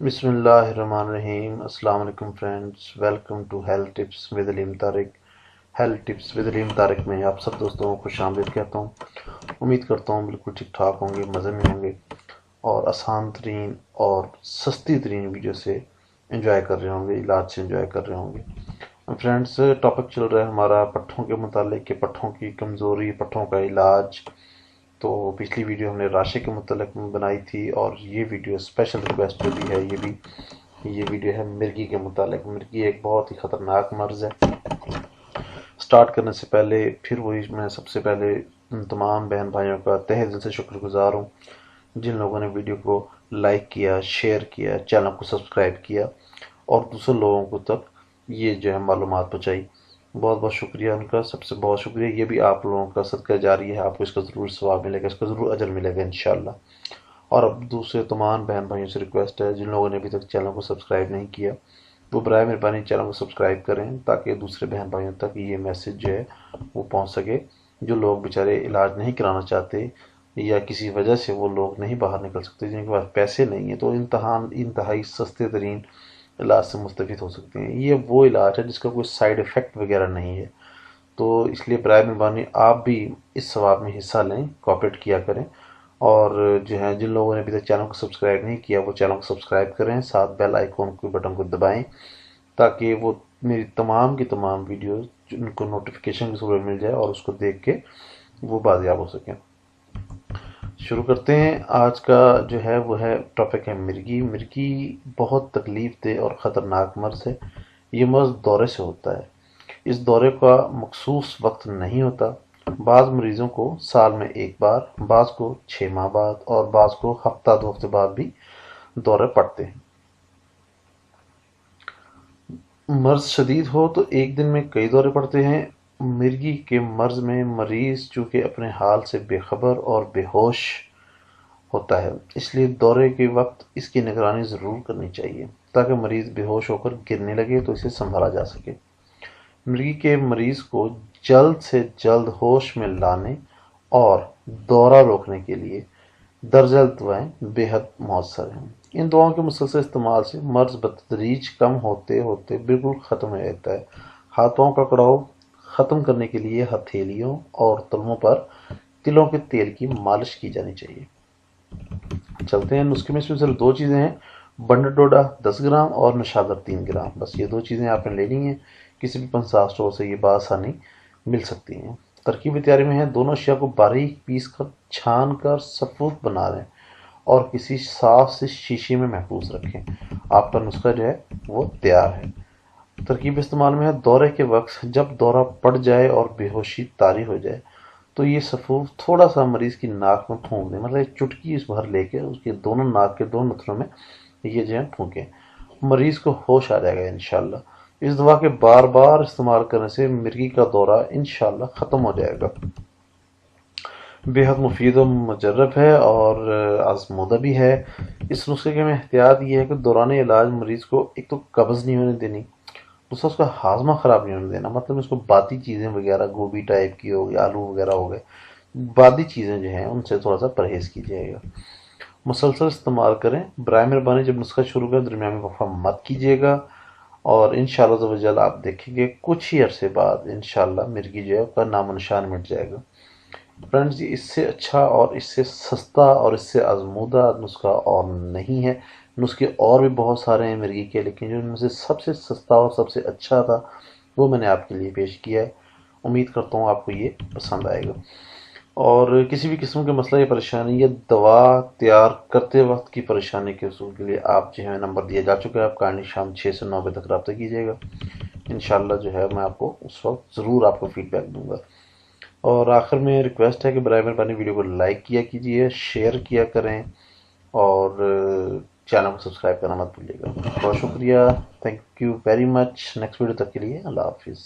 बिस्मिल्लाहिर्रहमानिर्रहीम। अस्सलाम वालेकुम friends, welcome to health tips with Aleem Tariq. Health tips with Aleem Tariq में आप सब दोस्तों को खुश आमदीद कहता हूँ। उम्मीद करता हूँ बिल्कुल ठीक ठाक होंगे, मज़े में होंगे और आसान तरीन और सस्ती तरीन वीडियो से एंजॉय कर रहे होंगे, इलाज से एंजॉय कर रहे होंगे। फ्रेंड्स, टॉपिक चल रहा है हमारा पट्ठों के मुतालिक कि पट्ठों की कमज़ोरी, पट्ठों का इलाज। तो पिछली वीडियो हमने राशि के मुतल्लिक बनाई थी और ये वीडियो स्पेशल रिक्वेस्ट जो भी है, ये वीडियो है मिर्गी के मुतालिक। मिर्गी एक बहुत ही ख़तरनाक मर्ज़ है। स्टार्ट करने से पहले फिर वही, मैं सबसे पहले तमाम बहन भाइयों का तहे दिल से शुक्रगुजार हूँ जिन लोगों ने वीडियो को लाइक किया, शेयर किया, चैनल को सब्सक्राइब किया और दूसरे लोगों को तक ये जो है मालूमात पहुँचाई। बहुत बहुत शुक्रिया उनका, सबसे बहुत शुक्रिया। ये भी आप लोगों का सदका जारी है, आपको इसका ज़रूर सवाब मिलेगा, इसका ज़रूर अजर मिलेगा इंशाल्लाह। और अब दूसरे तमाम बहन भाइयों से रिक्वेस्ट है जिन लोगों ने अभी तक चैनल को सब्सक्राइब नहीं किया, वो बराए मेहरबानी चैनल को सब्सक्राइब करें ताकि दूसरे बहन भाइयों तक ये मैसेज जो है वो पहुँच सके। जो लोग बेचारे इलाज नहीं कराना चाहते या किसी वजह से वो लोग नहीं बाहर निकल सकते, जिनके पास पैसे नहीं है, तो इंतहाई सस्ते तरीन इलाज से मुस्तफ़ीद हो सकते हैं। ये वो इलाज है जिसका कोई साइड इफ़ेक्ट वगैरह नहीं है। तो इसलिए बराए मेहरबानी आप भी इस सवाब में हिस्सा लें, कोऑपरेट किया करें। और जो है जिन लोगों ने अभी तक चैनल को सब्सक्राइब नहीं किया वो चैनल को सब्सक्राइब करें, साथ बेल आइकॉन के बटन को दबाएं ताकि वो मेरी तमाम की तमाम वीडियोस उनको नोटिफिकेशन की सूरत मिल जाए और उसको देख के वो बाजियाब हो सकें। शुरू करते हैं। आज का जो है वो है टॉपिक है मिर्गी। मिर्गी बहुत तकलीफ दे और ख़तरनाक मर्ज़ है। ये मर्ज़ दौरे से होता है। इस दौरे का मखसूस वक्त नहीं होता। बाज़ मरीज़ों को साल में एक बार, बाज़ को 6 माह बाद और बाज़ को हफ्ता 2 हफ्ते बाद भी दौरे पड़ते हैं। मर्ज़ शदीद हो तो एक दिन में कई दौरे पड़ते हैं। मिर्गी के मर्ज़ में मरीज़ चूँकि अपने हाल से बेखबर और बेहोश होता है, इसलिए दौरे के वक्त इसकी निगरानी ज़रूर करनी चाहिए ताकि मरीज़ बेहोश होकर गिरने लगे तो इसे संभाला जा सके। मिर्गी के मरीज़ को जल्द से जल्द होश में लाने और दौरा रोकने के लिए दर्जल दवाएं बेहद मौसर हैं। इन दवाओं के मुसलसल इस्तेमाल से मर्ज़ बतदरीज कम होते होते बिल्कुल ख़त्म हो जाता है। हाथ पाँव का कड़ाव ख़त्म करने के लिए हथेलियों और तलवों पर तिलों के तेल की मालिश की जानी चाहिए। चलते हैं नुस्खे में। इसमें सिर्फ 2 चीज़ें हैं, बंडर डोडा 10 ग्राम और नशागर 3 ग्राम। बस ये 2 चीज़ें आपने लेनी है। किसी भी पंसार स्टोर से ये बासानी मिल सकती हैं। तरकीब तैयारी में है, दोनों अशिया को बारीक पीस कर छान कर सफूद बना लें और किसी साफ से शीशे में महफूज रखें। आपका नुस्खा जो है वो तैयार है। तरकीब इस्तेमाल में है, दौरे के वक्त जब दौरा पड़ जाए और बेहोशी तारी हो जाए तो ये सफूद थोड़ा सा मरीज़ की नाक में फूंक दें, मतलब एक चुटकी इस भर लेके उसके दोनों नाक के दोनों नथनों में ये जो है फूंकें। मरीज़ को होश आ जाएगा इंशाल्लाह। इस दवा के बार बार इस्तेमाल करने से मिर्गी का दौरा इंशाल्लाह ख़त्म हो जाएगा। बेहद मुफीद और मुजर्रब है और आजमूदा भी है। इस नुस्खे के में एहतियात ये है कि दौरान इलाज मरीज़ को एक तो कब्ज़ नहीं होने देनी, दूसरा उसका हाजमा ख़राब नहीं होने देना। मतलब इसको बादी चीज़ें वगैरह, गोभी टाइप की हो गई, आलू वगैरह हो गए, बादी चीज़ें जो हैं उनसे थोड़ा सा परहेज़ कीजिएगा। मुसलसल इस्तेमाल करें। बराए मेहरबानी जब नुस्खा शुरू करें दरमियान में वक़फ़ा मत कीजिएगा और इंशाअल्लाह आप देखेंगे कुछ ही अरसे बाद इंशाअल्लाह मिर्गी जो है उसका नामो निशान मिट जाएगा। फ्रेंड्स, ये इससे अच्छा और इससे सस्ता और इससे आजमूदा नुस्खा और नहीं है। नुस्खे और भी बहुत सारे हैं मिर्गी के, लेकिन जो इनमें से सबसे सस्ता और सबसे अच्छा था वो मैंने आपके लिए पेश किया है। उम्मीद करता हूँ आपको ये पसंद आएगा। और किसी भी किस्म के मसला या परेशानी या दवा तैयार करते वक्त की परेशानी के उसूल के लिए आप जो है नंबर दिया जा चुका है, आप काइंडली शाम 6 से 9 बजे तक रब्ता कीजिएगा। इंशाल्लाह जो है मैं आपको उस वक्त ज़रूर आपको फीडबैक दूंगा। और आखिर में रिक्वेस्ट है कि बराए मेहरबानी वीडियो को लाइक किया कीजिए, शेयर किया करें और चैनल को सब्सक्राइब करना मत भूलिएगा। बहुत शुक्रिया, thank you very much. Next video तक के लिए अल्लाह हाफिज़।